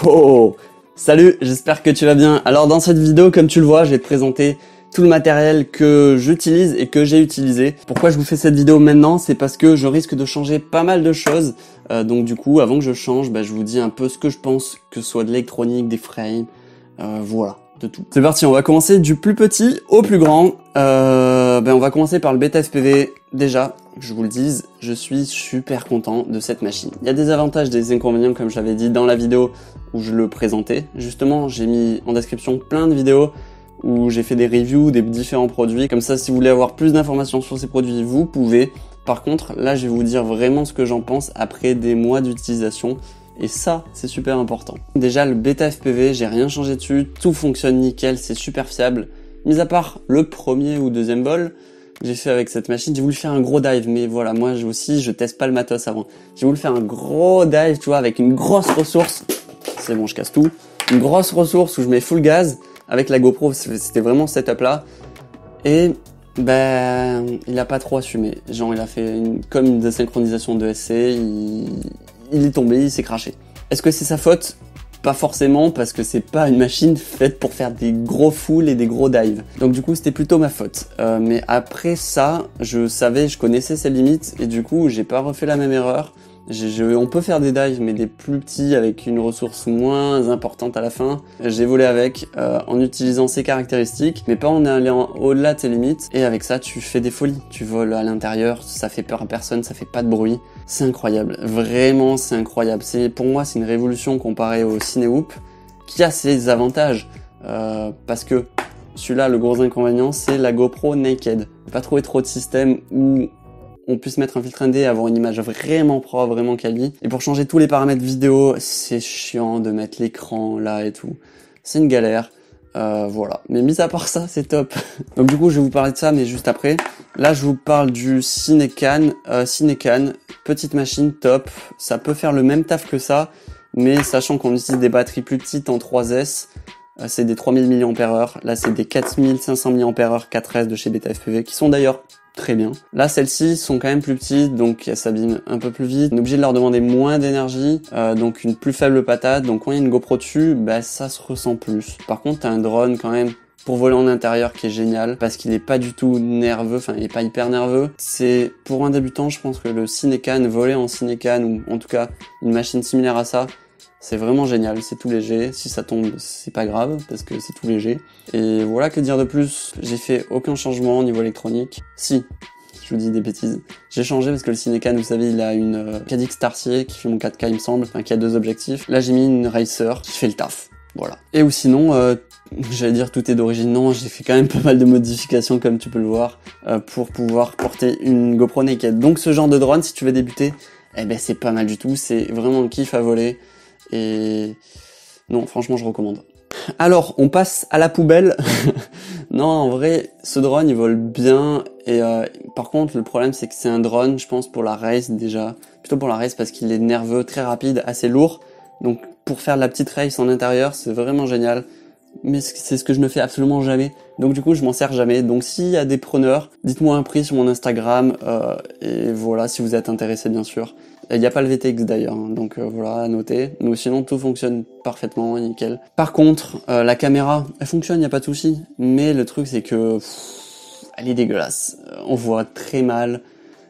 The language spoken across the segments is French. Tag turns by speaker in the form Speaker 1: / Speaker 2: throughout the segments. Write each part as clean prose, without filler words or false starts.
Speaker 1: Oh, salut, j'espère que tu vas bien. Alors dans cette vidéo, comme tu le vois, je vais te présenter tout le matériel que j'utilise et que j'ai utilisé. Pourquoi je vous fais cette vidéo maintenant? C'est parce que je risque de changer pas mal de choses. Donc du coup, avant que je change, je vous dis un peu ce que je pense, que ce soit de l'électronique, des frames, voilà, de tout. C'est parti, on va commencer du plus petit au plus grand. On va commencer par le Beta FPV. Déjà, que je vous le dise, je suis super content de cette machine. Il y a des avantages, des inconvénients, comme je l'avais dit dans la vidéo où je le présentais. Justement, j'ai mis en description plein de vidéos où j'ai fait des reviews des différents produits. Comme ça, si vous voulez avoir plus d'informations sur ces produits, vous pouvez. Par contre, là, je vais vous dire vraiment ce que j'en pense après des mois d'utilisation. Et ça, c'est super important. Déjà, le Beta FPV, j'ai rien changé dessus. Tout fonctionne nickel, c'est super fiable. Mis à part le premier ou deuxième vol, j'ai fait avec cette machine, j'ai voulu faire un gros dive, mais voilà, moi aussi, je teste pas le matos avant. J'ai voulu faire un gros dive, tu vois, avec une grosse ressource. C'est bon, je casse tout. Une grosse ressource où je mets full gaz. Avec la GoPro, c'était vraiment ce setup-là. Et, il a pas trop assumé. Genre, il a fait comme une désynchronisation de SC, il est tombé, il s'est craché. Est-ce que c'est sa faute? Pas forcément, parce que c'est pas une machine faite pour faire des gros fulls et des gros dives. Donc du coup, c'était plutôt ma faute. Mais après ça, je connaissais ses limites, et du coup, j'ai pas refait la même erreur. On peut faire des dives, mais des plus petits avec une ressource moins importante à la fin. J'ai volé avec, en utilisant ses caractéristiques, mais pas en allant au-delà de ses limites. Et avec ça, tu fais des folies. Tu voles à l'intérieur, ça fait peur à personne, ça fait pas de bruit. C'est incroyable. Vraiment, c'est incroyable. Pour moi, c'est une révolution comparée au Cinehoop, qui a ses avantages. Parce que celui-là, le gros inconvénient, c'est la GoPro Naked. Pas trouvé trop de système où on puisse mettre un filtre 1D et avoir une image vraiment propre, vraiment quali. Et pour changer tous les paramètres vidéo, c'est chiant de mettre l'écran là et tout. C'est une galère. Voilà. Mais mis à part ça, c'est top. Donc du coup, je vais vous parler de ça, mais juste après. Là, je vous parle du Cinecan. Cinecan, petite machine, top. Ça peut faire le même taf que ça, mais sachant qu'on utilise des batteries plus petites en 3S, c'est des 3000 mAh. Là, c'est des 4500 mAh 4S de chez Beta FPV, qui sont d'ailleurs très bien. Là, celles-ci sont quand même plus petites, donc elles s'abîment un peu plus vite. On est obligé de leur demander moins d'énergie, donc une plus faible patate. Donc quand il y a une GoPro dessus, ça se ressent plus. Par contre, t'as un drone quand même pour voler en intérieur qui est génial, parce qu'il est pas du tout nerveux, enfin il est pas hyper nerveux. C'est pour un débutant, je pense que le Cinecan, voler en Cinecan, ou en tout cas une machine similaire à ça, c'est vraiment génial, c'est tout léger. Si ça tombe, c'est pas grave, parce que c'est tout léger. Et voilà, que dire de plus? J'ai fait aucun changement au niveau électronique. Si, je vous dis des bêtises. J'ai changé parce que le Cinecan, vous savez, il a une Cadix Tarsier qui fait mon 4K, il me semble, qui a 2 objectifs. Là, j'ai mis une Racer qui fait le taf. Voilà. Et ou sinon, j'allais dire tout est d'origine, non, j'ai fait quand même pas mal de modifications, comme tu peux le voir, pour pouvoir porter une GoPro Naked. Donc ce genre de drone, si tu veux débuter, c'est pas mal du tout, c'est vraiment le kiff à voler. Et non, franchement, je recommande. Alors, on passe à la poubelle. Non, en vrai, ce drone, il vole bien. Et par contre, le problème, c'est que c'est un drone, je pense, pour la race déjà. Plutôt pour la race parce qu'il est nerveux, très rapide, assez lourd. Donc, pour faire de la petite race en intérieur, c'est vraiment génial. Mais c'est ce que je ne fais absolument jamais. Donc du coup, je m'en sers jamais. Donc s'il y a des preneurs, dites-moi un prix sur mon Instagram. Et voilà, si vous êtes intéressé, bien sûr. Il n'y a pas le VTX d'ailleurs, hein, donc voilà, à noter. Mais sinon, tout fonctionne parfaitement, nickel. Par contre, la caméra, elle fonctionne, il n'y a pas de souci. Mais le truc, c'est que elle est dégueulasse. On voit très mal.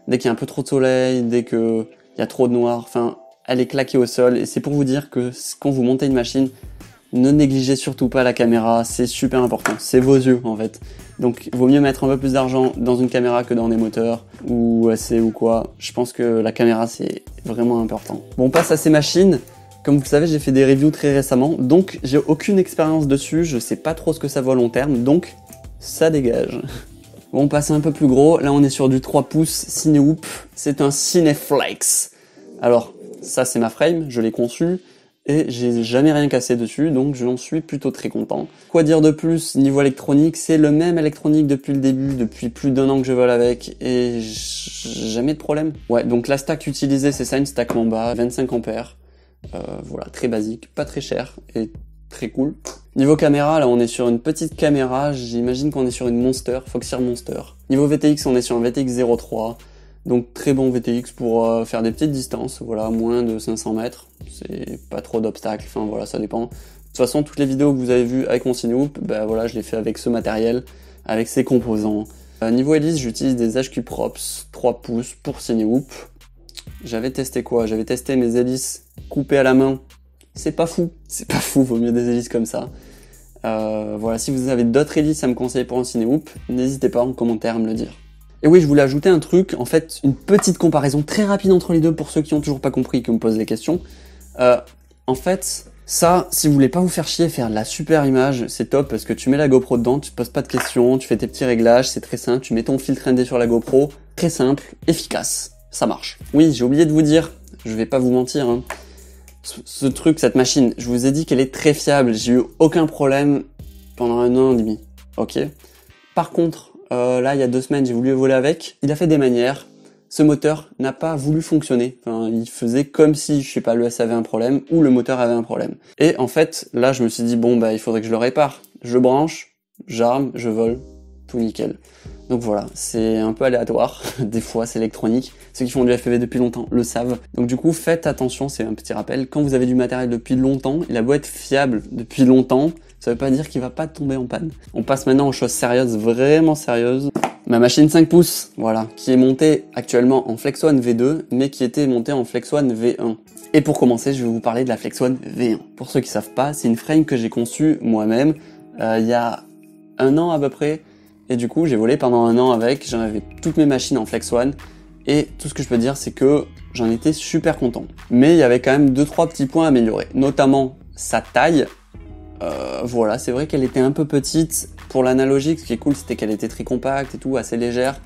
Speaker 1: Dès qu'il y a un peu trop de soleil, dès qu'il y a trop de noir, enfin, elle est claquée au sol. Et c'est pour vous dire que quand vous montez une machine, ne négligez surtout pas la caméra, c'est super important. C'est vos yeux, en fait. Donc, il vaut mieux mettre un peu plus d'argent dans une caméra que dans des moteurs, ou AC ou quoi. Je pense que la caméra, c'est vraiment important. Bon, on passe à ces machines. Comme vous le savez, j'ai fait des reviews très récemment, donc j'ai aucune expérience dessus, je sais pas trop ce que ça vaut à long terme, donc ça dégage. Bon, on passe un peu plus gros. Là, on est sur du 3 pouces Cinehoop. C'est un Cineflex. Alors, ça, c'est ma frame, je l'ai conçu. Et j'ai jamais rien cassé dessus, donc j'en suis plutôt très content. Quoi dire de plus niveau électronique? C'est le même électronique depuis le début, depuis plus d'1 an que je vole avec, et jamais de problème. Ouais, donc la stack utilisée, c'est ça, une stack Mamba, 25 ampères. Voilà, très basique, pas très cher, et très cool. Niveau caméra, là on est sur une petite caméra, j'imagine qu'on est sur une Monster, Foxeer Monster. Niveau VTX, on est sur un VTX 03. Donc très bon VTX pour faire des petites distances, voilà, moins de 500 mètres, c'est pas trop d'obstacles, enfin voilà, ça dépend. De toute façon, toutes les vidéos que vous avez vues avec mon Cinehoop, ben voilà, je les fais avec ce matériel, avec ces composants. Niveau hélice, j'utilise des HQ Props 3 pouces pour Cinehoop. J'avais testé quoi? J'avais testé mes hélices coupées à la main. C'est pas fou, vaut mieux des hélices comme ça. Voilà, si vous avez d'autres hélices à me conseiller pour un Cinehoop, n'hésitez pas en commentaire à me le dire. Et oui, je voulais ajouter un truc, en fait, une petite comparaison très rapide entre les deux pour ceux qui ont toujours pas compris et qui me posent des questions. En fait, ça, si vous voulez pas vous faire chier, faire de la super image, c'est top parce que tu mets la GoPro dedans, tu te poses pas de questions, tu fais tes petits réglages, c'est très simple, tu mets ton filtre ND sur la GoPro, très simple, efficace, ça marche. Oui, j'ai oublié de vous dire, je vais pas vous mentir, hein, ce truc, cette machine, je vous ai dit qu'elle est très fiable, j'ai eu aucun problème pendant 1 an et demi, ok. Par contre, là, il y a 2 semaines, j'ai voulu voler avec, il a fait des manières. Ce moteur n'a pas voulu fonctionner. Enfin, il faisait comme si, je sais pas, l'ES avait un problème ou le moteur avait un problème. Et en fait, là, je me suis dit, bon, bah, il faudrait que je le répare. Je le branche, j'arme, je vole, tout nickel. Donc voilà, c'est un peu aléatoire. Des fois, c'est électronique. Ceux qui font du FPV depuis longtemps le savent. Donc du coup, faites attention, c'est un petit rappel. Quand vous avez du matériel depuis longtemps, il a beau être fiable depuis longtemps, ça veut pas dire qu'il va pas tomber en panne. On passe maintenant aux choses sérieuses, vraiment sérieuses. Ma machine 5 pouces, voilà, qui est montée actuellement en Flex One V2, mais qui était montée en Flex One V1. Et pour commencer, je vais vous parler de la Flex One V1. Pour ceux qui savent pas, c'est une frame que j'ai conçue moi-même il y a 1 an à peu près. Et du coup, j'ai volé pendant 1 an avec, j'en avais toutes mes machines en Flex One. Et tout ce que je peux dire, c'est que j'en étais super content. Mais il y avait quand même 2-3 petits points à améliorer, notamment sa taille. Voilà, c'est vrai qu'elle était un peu petite. Pour l'analogique, ce qui est cool, c'était qu'elle était très compacte et tout, assez légère.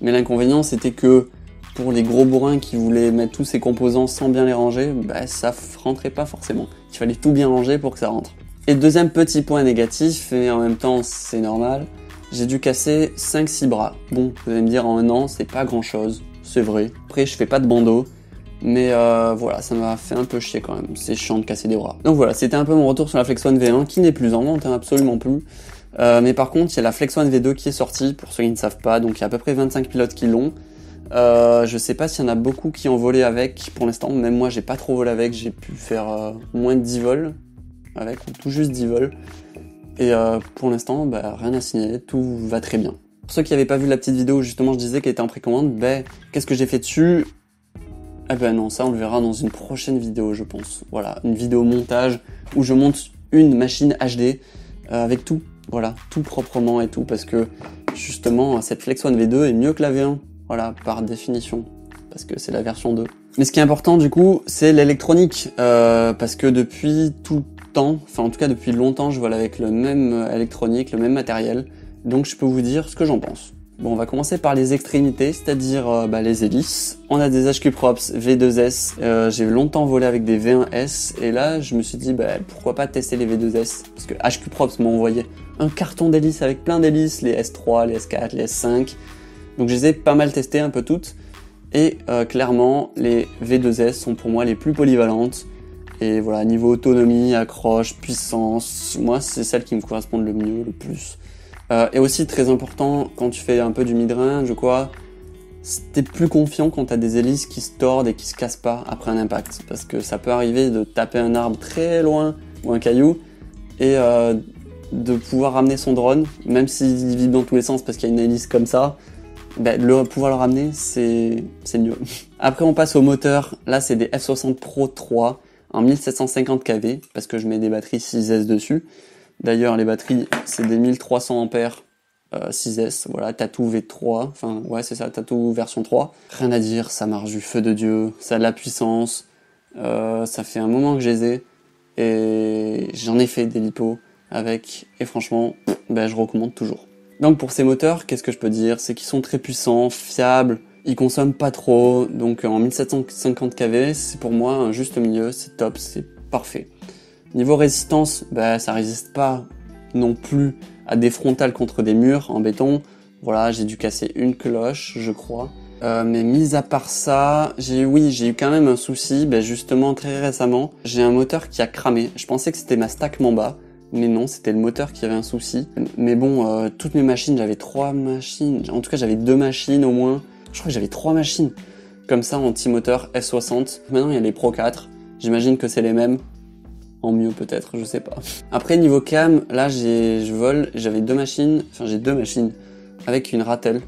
Speaker 1: Mais l'inconvénient, c'était que pour les gros bourrins qui voulaient mettre tous ces composants sans bien les ranger, bah, ça rentrait pas forcément. Il fallait tout bien ranger pour que ça rentre. Et deuxième petit point négatif, et en même temps, c'est normal, j'ai dû casser 5-6 bras. Bon, vous allez me dire, en 1 an, c'est pas grand chose, c'est vrai. Après, je fais pas de bandeau. Mais voilà, ça m'a fait un peu chier quand même, c'est chiant de casser des bras. Donc voilà, c'était un peu mon retour sur la Flex One V1 qui n'est plus en vente, hein, absolument plus. Mais par contre, il y a la Flex One V2 qui est sortie, pour ceux qui ne savent pas, donc il y a à peu près 25 pilotes qui l'ont. Je sais pas s'il y en a beaucoup qui ont volé avec pour l'instant, même moi j'ai pas trop volé avec, j'ai pu faire moins de 10 vols avec, ou tout juste 10 vols. Et pour l'instant, bah, rien à signaler, tout va très bien. Pour ceux qui n'avaient pas vu la petite vidéo où justement je disais qu'elle était en précommande, ben, qu'est-ce que j'ai fait dessus? Eh ben non, ça on le verra dans une prochaine vidéo, je pense. Voilà, une vidéo montage où je monte une machine HD avec tout, voilà, tout proprement et tout, parce que justement cette Flex One V2 est mieux que la V1, voilà, par définition, parce que c'est la version 2. Mais ce qui est important du coup, c'est l'électronique, parce que depuis tout le temps, enfin en tout cas depuis longtemps, je vole avec le même électronique, le même matériel, donc je peux vous dire ce que j'en pense. Bon, on va commencer par les extrémités, c'est-à-dire les hélices. On a des HQ Props V2S. J'ai longtemps volé avec des V1S et là, je me suis dit pourquoi pas tester les V2S parce que HQ Props m'ont envoyé un carton d'hélices avec plein d'hélices, les S3, les S4, les S5. Donc je les ai pas mal testées, un peu toutes. Et clairement, les V2S sont pour moi les plus polyvalentes. Et voilà, niveau autonomie, accroche, puissance, moi c'est celles qui me correspondent le mieux, le plus. Et aussi très important, quand tu fais un peu du mid-range, quoi, t'es plus confiant quand t'as des hélices qui se tordent et qui se cassent pas après un impact. Parce que ça peut arriver de taper un arbre très loin ou un caillou et de pouvoir ramener son drone, même s'il vibre dans tous les sens parce qu'il y a une hélice comme ça, pouvoir le ramener, c'est mieux. Après on passe au moteur, là c'est des F60 Pro 3 en 1750 kV, parce que je mets des batteries 6S dessus. D'ailleurs, les batteries, c'est des 1300 ampères 6S, voilà, Tattoo V3, enfin, ouais, c'est ça, Tattoo version 3. Rien à dire, ça marche du feu de Dieu, ça a de la puissance, ça fait un moment que je les ai, et j'en ai fait des lipos avec, et franchement, je recommande toujours. Donc pour ces moteurs, qu'est-ce que je peux dire? C'est qu'ils sont très puissants, fiables, ils consomment pas trop, donc en 1750 kV, c'est pour moi un juste milieu, c'est top, c'est parfait. Niveau résistance, ça résiste pas non plus à des frontales contre des murs en béton. Voilà, j'ai dû casser une cloche, je crois. Mais mis à part ça, j'ai eu quand même un souci, justement très récemment. J'ai un moteur qui a cramé. Je pensais que c'était ma stack Mamba, mais non, c'était le moteur qui avait un souci. Mais bon, toutes mes machines, j'avais 3 machines, en tout cas j'avais 2 machines au moins. Je crois que j'avais 3 machines comme ça en petit moteur F60. Maintenant il y a les Pro 4, j'imagine que c'est les mêmes. En mieux peut-être, je sais pas. Après niveau cam, là j'avais 2 machines, enfin j'ai 2 machines avec une Ratel.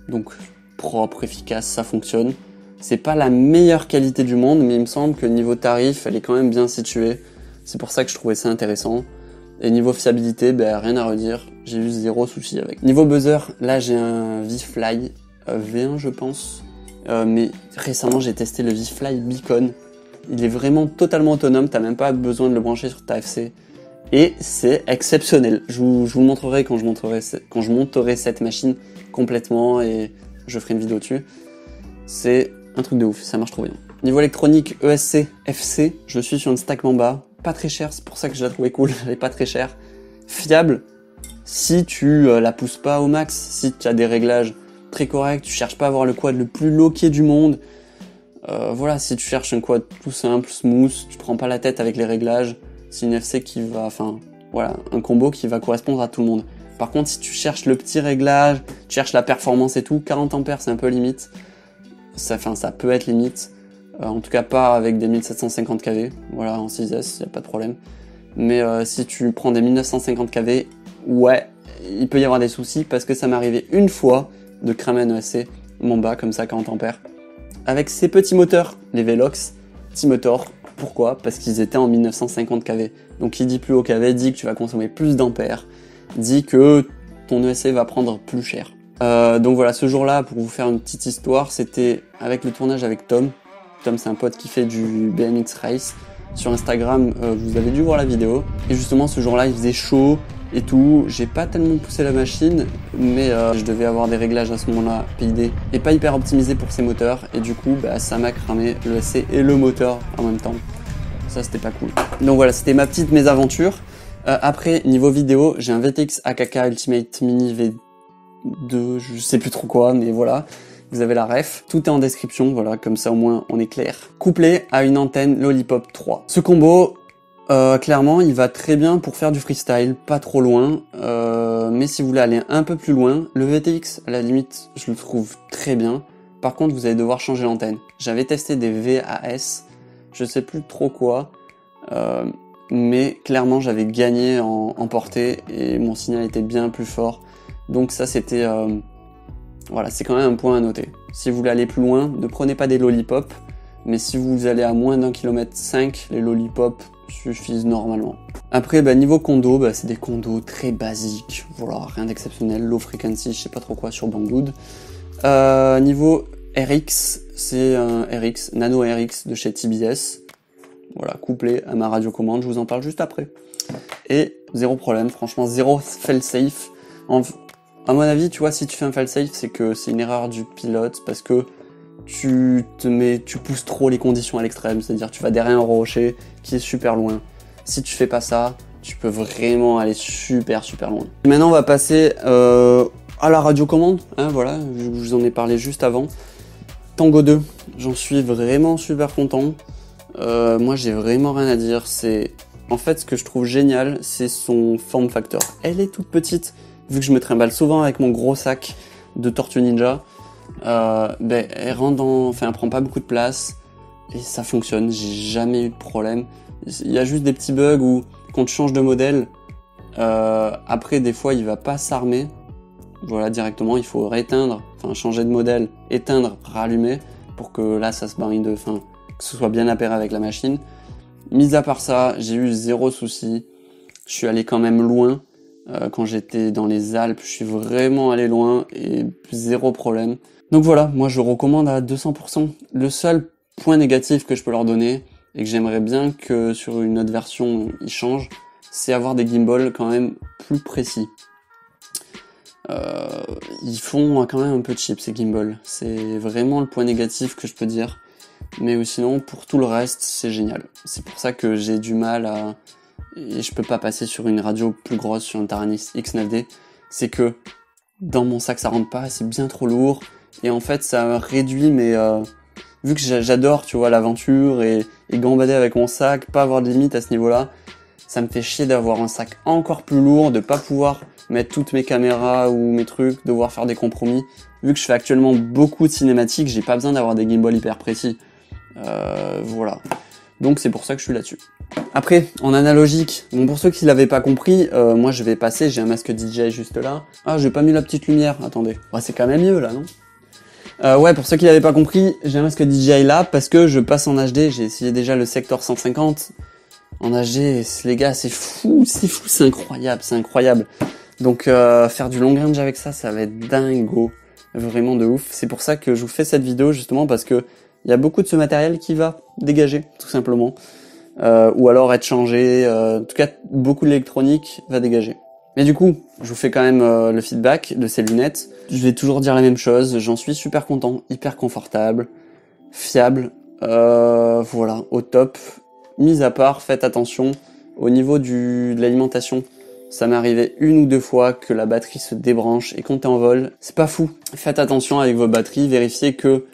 Speaker 1: Donc propre, efficace, ça fonctionne. C'est pas la meilleure qualité du monde, mais il me semble que niveau tarif, elle est quand même bien située. C'est pour ça que je trouvais ça intéressant. Et niveau fiabilité, rien à redire, j'ai eu 0 souci avec. Niveau buzzer, là j'ai un V-Fly V1 je pense. Mais récemment j'ai testé le V-Fly Beacon. Il est vraiment totalement autonome, t'as même pas besoin de le brancher sur ta FC. Et c'est exceptionnel. Je vous le montrerai quand je monterai cette machine complètement et je ferai une vidéo dessus. C'est un truc de ouf, ça marche trop bien. Niveau électronique, ESC, FC, je suis sur une stack Mamba. Pas très cher, c'est pour ça que je la trouvais cool, elle est pas très chère. Fiable, si tu la pousses pas au max, si tu as des réglages très corrects, tu cherches pas à avoir le quad le plus loqué du monde. Voilà, si tu cherches un quad tout simple, smooth, tu te prends pas la tête avec les réglages, c'est une FC qui va, enfin, voilà, un combo qui va correspondre à tout le monde. Par contre, si tu cherches le petit réglage, tu cherches la performance et tout, 40 ampères c'est un peu limite. Ça peut être limite. En tout cas pas avec des 1750 kV, voilà, en 6S, y a pas de problème. Mais si tu prends des 1950 kV, ouais, il peut y avoir des soucis parce que ça m'est arrivé une fois de cramer un ESC Mamba comme ça, 40 ampères. Avec ces petits moteurs, les Velox, petits moteurs, pourquoi? Parce qu'ils étaient en 1950 kV. Donc qui dit plus haut kV dit que tu vas consommer plus d'ampères, dit que ton ESC va prendre plus cher. Donc voilà, ce jour-là, pour vous faire une petite histoire, c'était avec le tournage avec Tom. Tom, c'est un pote qui fait du BMX Race. Sur Instagram, vous avez dû voir la vidéo. Et justement, ce jour-là, il faisait chaud et tout. J'ai pas tellement poussé la machine, mais je devais avoir des réglages à ce moment-là, PID, et pas hyper optimisé pour ces moteurs. Et du coup, ça m'a cramé le ESC et le moteur en même temps. Ça, c'était pas cool. Donc voilà, c'était ma petite mésaventure. Après, niveau vidéo, j'ai un VTX AKK Ultimate Mini V2, je sais plus trop quoi, mais voilà. Vous avez la ref, tout est en description, voilà, comme ça au moins on est clair. Couplé à une antenne Lollipop 3. Ce combo, clairement, il va très bien pour faire du freestyle, pas trop loin, mais si vous voulez aller un peu plus loin, le VTX, à la limite, je le trouve très bien. Par contre, vous allez devoir changer l'antenne. J'avais testé des VAS, je sais plus trop quoi, mais clairement, j'avais gagné en portée et mon signal était bien plus fort. Donc ça, c'était... voilà, c'est quand même un point à noter. Si vous voulez aller plus loin, ne prenez pas des lollipops, mais si vous allez à moins d'1,5 km, les lollipops suffisent normalement. Après, niveau condo, c'est des condos très basiques, voilà, rien d'exceptionnel, low frequency, je sais pas trop quoi sur Banggood. Niveau RX, c'est un RX, Nano RX de chez TBS, voilà, couplé à ma radiocommande, je vous en parle juste après. Et zéro problème, franchement, zéro fail-safe. À mon avis, tu vois, si tu fais un fail-safe, c'est que c'est une erreur du pilote parce que tu pousses trop les conditions à l'extrême, c'est-à-dire tu vas derrière un rocher qui est super loin. Si tu fais pas ça, tu peux vraiment aller super loin. Maintenant, on va passer à la radiocommande, hein, voilà, je vous en ai parlé juste avant. Tango 2, j'en suis vraiment super content. Moi, j'ai vraiment rien à dire. En fait, ce que je trouve génial, c'est son form factor. Elle est toute petite. Vu que je me trimballe souvent avec mon gros sac de Tortue Ninja, elle prend pas beaucoup de place et ça fonctionne, j'ai jamais eu de problème. Il y a juste des petits bugs où quand tu changes de modèle, après des fois il va pas s'armer, voilà, directement, il faut rééteindre, changer de modèle, éteindre, rallumer pour que là ça se barre que ce soit bien appairé avec la machine. Mis à part ça, j'ai eu zéro souci, je suis allé quand même loin. Quand j'étais dans les Alpes, je suis vraiment allé loin et zéro problème. Donc voilà, moi je recommande à 200%. Le seul point négatif que je peux leur donner, et que j'aimerais bien que sur une autre version ils changent, c'est avoir des gimbals quand même plus précis. Ils font quand même un peu cheap ces gimbals. C'est vraiment le point négatif que je peux dire. Mais sinon, pour tout le reste, c'est génial. C'est pour ça que j'ai du mal à... Et je peux pas passer sur une radio plus grosse, sur un Taranis X9D, c'est que dans mon sac ça rentre pas, c'est bien trop lourd, et en fait ça réduit vu que j'adore, tu vois, l'aventure et gambader avec mon sac, pas avoir de limite à ce niveau-là, ça me fait chier d'avoir un sac encore plus lourd, de pas pouvoir mettre toutes mes caméras ou mes trucs, devoir faire des compromis, vu que je fais actuellement beaucoup de cinématiques, j'ai pas besoin d'avoir des gimbals hyper précis. Voilà. Donc c'est pour ça que je suis là-dessus. Après, en analogique, bon pour ceux qui l'avaient pas compris, moi je vais passer, j'ai un masque DJI juste là. Ah, j'ai pas mis la petite lumière, attendez. Ouais, c'est quand même mieux là, non? Ouais, pour ceux qui l'avaient pas compris, j'ai un masque DJI là parce que je passe en HD, j'ai essayé déjà le Sector 150. En HD, les gars, c'est fou, c'est incroyable, c'est incroyable. Donc faire du long range avec ça, ça va être dingo, vraiment de ouf. C'est pour ça que je vous fais cette vidéo justement parce que il y a beaucoup de ce matériel qui va dégager, tout simplement. Ou alors être changé, en tout cas beaucoup de l'électronique va dégager. Mais du coup, je vous fais quand même le feedback de ces lunettes. Je vais toujours dire la même chose, j'en suis super content, hyper confortable, fiable, voilà, au top. Mis à part, faites attention, au niveau de l'alimentation, ça m'est arrivé 1 ou 2 fois que la batterie se débranche et quand t'es en vol, c'est pas fou. Faites attention avec vos batteries, vérifiez que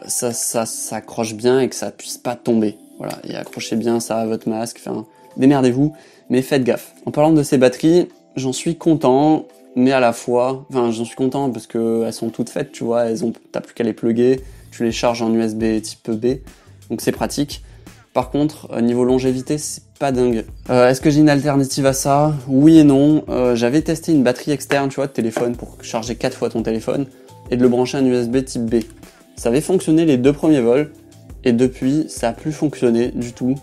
Speaker 1: ça s'accroche bien et que ça puisse pas tomber. Voilà, et accrochez bien ça à votre masque, enfin, démerdez-vous, mais faites gaffe. En parlant de ces batteries, j'en suis content, mais à la fois, enfin, j'en suis content parce que elles sont toutes faites, tu vois, t'as plus qu'à les plugger, tu les charges en USB type B, donc c'est pratique. Par contre, niveau longévité, c'est pas dingue. Est-ce que j'ai une alternative à ça? Oui et non. J'avais testé une batterie externe, tu vois, de téléphone pour charger 4 fois ton téléphone et de le brancher à un USB type B. Ça avait fonctionné les 2 premiers vols et depuis, ça a plus fonctionné du tout.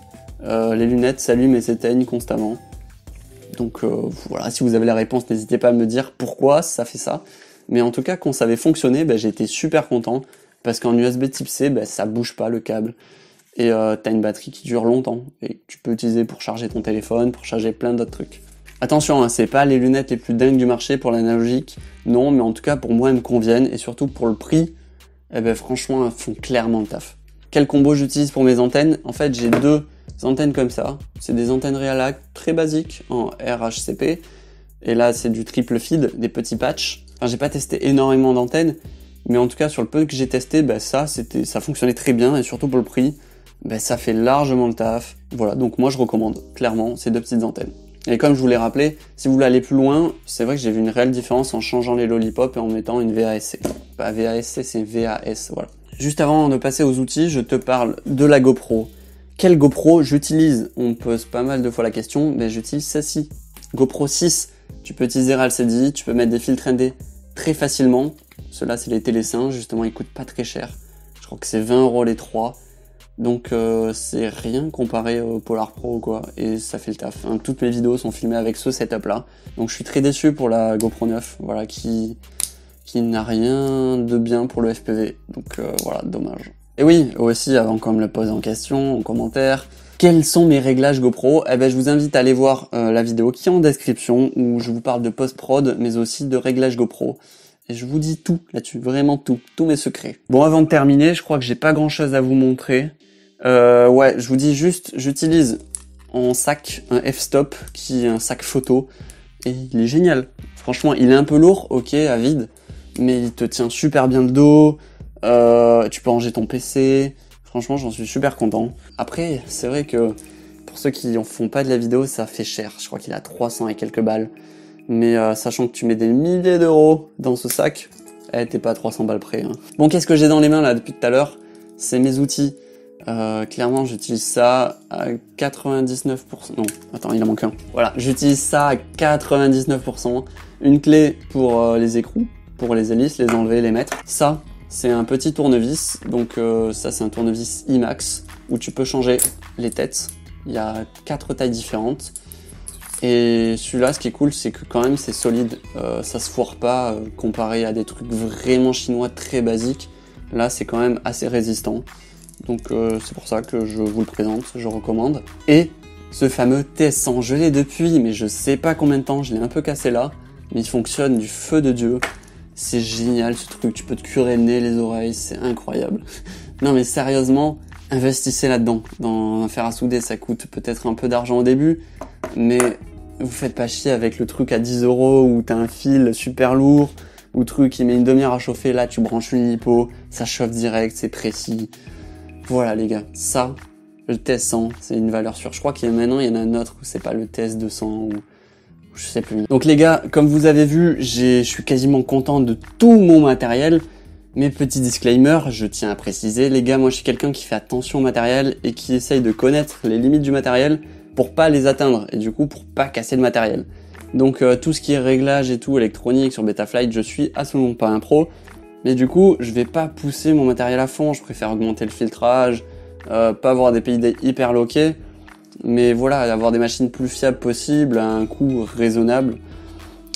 Speaker 1: Les lunettes s'allument et s'éteignent constamment. Donc voilà, si vous avez la réponse, n'hésitez pas à me dire pourquoi ça fait ça. Mais en tout cas, quand ça avait fonctionné, j'ai été super content parce qu'en USB type C, ça bouge pas le câble. Et t'as une batterie qui dure longtemps et que tu peux utiliser pour charger ton téléphone, pour charger plein d'autres trucs. Attention, hein, c'est pas les lunettes les plus dingues du marché pour l'analogique, non, mais en tout cas pour moi elles me conviennent et surtout pour le prix, franchement elles font clairement le taf. Quel combo j'utilise pour mes antennes? En fait j'ai 2 antennes comme ça, c'est des antennes Realac très basiques en RHCP et là c'est du triple feed, des petits patchs. Enfin j'ai pas testé énormément d'antennes, mais en tout cas sur le peu que j'ai testé, ça fonctionnait très bien et surtout pour le prix. Ça fait largement le taf. Voilà, donc moi je recommande clairement ces 2 petites antennes. Et comme je vous l'ai rappelé, si vous voulez aller plus loin, c'est vrai que j'ai vu une réelle différence en changeant les lollipops et en mettant une VASC. Pas VASC, c'est VAS, voilà. Juste avant de passer aux outils, je te parle de la GoPro. Quelle GoPro j'utilise? On me pose pas mal de fois la question, mais j'utilise celle-ci. GoPro 6. Tu peux utiliser RAL-CDI, tu peux mettre des filtres ND très facilement. Ceux-là, c'est les Télé5, justement, ils coûtent pas très cher. Je crois que c'est 20 € les 3. Donc c'est rien comparé au Polar Pro quoi, et ça fait le taf. Hein. Toutes mes vidéos sont filmées avec ce setup là. Donc je suis très déçu pour la GoPro 9, voilà, qui n'a rien de bien pour le FPV. Donc voilà, dommage. Et oui, aussi, avant qu'on me le pose en question, en commentaire, quels sont mes réglages GoPro? Je vous invite à aller voir la vidéo qui est en description, où je vous parle de post-prod, mais aussi de réglages GoPro. Et je vous dis tout là-dessus, vraiment tout, tous mes secrets. Bon, avant de terminer, je crois que j'ai pas grand-chose à vous montrer. Ouais, je vous dis juste, j'utilise en sac un f-stop qui est un sac photo et il est génial. Franchement, il est un peu lourd, ok, à vide, mais il te tient super bien le dos. Tu peux ranger ton PC. Franchement, j'en suis super content. Après, c'est vrai que pour ceux qui en font pas de la vidéo, ça fait cher. Je crois qu'il a 300 et quelques balles. Mais sachant que tu mets des milliers d'euros dans ce sac, t'es pas à 300 balles près. Hein. Bon, qu'est-ce que j'ai dans les mains là depuis tout à l'heure? C'est mes outils. Clairement, j'utilise ça à 99%. Non, attends, il en manque un. Voilà, j'utilise ça à 99%. Une clé pour les écrous, pour les hélices, les enlever, les mettre. Ça, c'est un petit tournevis. Donc ça, c'est un tournevis IMAX où tu peux changer les têtes. Il y a 4 tailles différentes. Et celui-là, ce qui est cool, c'est que quand même, c'est solide. Ça se foire pas comparé à des trucs vraiment chinois très basiques. Là, c'est quand même assez résistant. Donc c'est pour ça que je vous le présente, je recommande. Et ce fameux TS100, je l'ai depuis, mais je sais pas combien de temps, je l'ai un peu cassé là, mais il fonctionne du feu de Dieu. C'est génial ce truc, tu peux te curer le nez, les oreilles, c'est incroyable. Non mais sérieusement, investissez là-dedans. Dans un fer à souder, ça coûte peut-être un peu d'argent au début, mais vous faites pas chier avec le truc à 10 € où t'as un fil super lourd, ou truc qui met une demi-heure à chauffer, là tu branches une lipo, ça chauffe direct, c'est précis. Voilà les gars, ça, le TS100, c'est une valeur sûre. Je crois qu'il y a maintenant, il y en a un autre où c'est pas le TS200 ou je sais plus. Donc les gars, comme vous avez vu, je suis quasiment content de tout mon matériel. Mais petit disclaimer, je tiens à préciser, les gars, moi je suis quelqu'un qui fait attention au matériel et qui essaye de connaître les limites du matériel pour pas les atteindre et du coup pour pas casser le matériel. Donc tout ce qui est réglage et tout électronique sur Betaflight, je suis absolument pas un pro. Mais du coup, je vais pas pousser mon matériel à fond, je préfère augmenter le filtrage, pas avoir des PID hyper loqués. Mais voilà, avoir des machines plus fiables possibles à un coût raisonnable.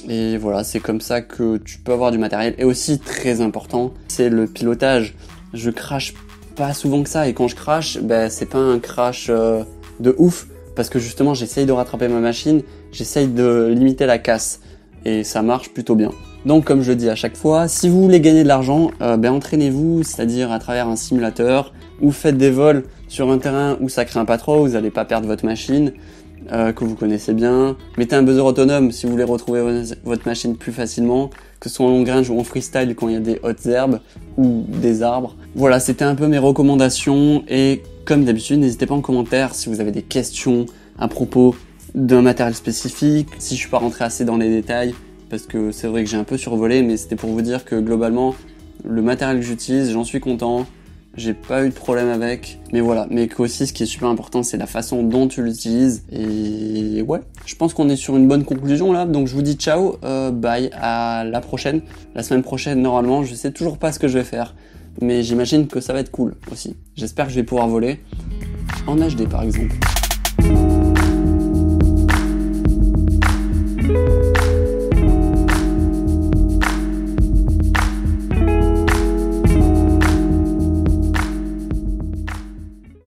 Speaker 1: Et voilà, c'est comme ça que tu peux avoir du matériel. Et aussi, très important, c'est le pilotage. Je crache pas souvent que ça. Et quand je crache, c'est pas un crash de ouf. Parce que justement, j'essaye de rattraper ma machine. J'essaye de limiter la casse. Et ça marche plutôt bien. Donc, comme je dis à chaque fois, si vous voulez gagner de l'argent, entraînez-vous. C'est-à-dire à travers un simulateur. Ou faites des vols sur un terrain où ça craint pas trop. Vous n'allez pas perdre votre machine. Que vous connaissez bien. Mettez un buzzer autonome si vous voulez retrouver votre machine plus facilement, que ce soit en long range ou en freestyle quand il y a des hautes herbes ou des arbres. Voilà, c'était un peu mes recommandations et comme d'habitude, n'hésitez pas en commentaire si vous avez des questions à propos d'un matériel spécifique, si je suis pas rentré assez dans les détails, parce que c'est vrai que j'ai un peu survolé, mais c'était pour vous dire que globalement, le matériel que j'utilise, j'en suis content. J'ai pas eu de problème avec, mais voilà, mais qu'aussi ce qui est super important c'est la façon dont tu l'utilises, et ouais, je pense qu'on est sur une bonne conclusion là, donc je vous dis ciao, bye, à la prochaine, la semaine prochaine normalement, je sais toujours pas ce que je vais faire, mais j'imagine que ça va être cool aussi, j'espère que je vais pouvoir voler, en HD par exemple.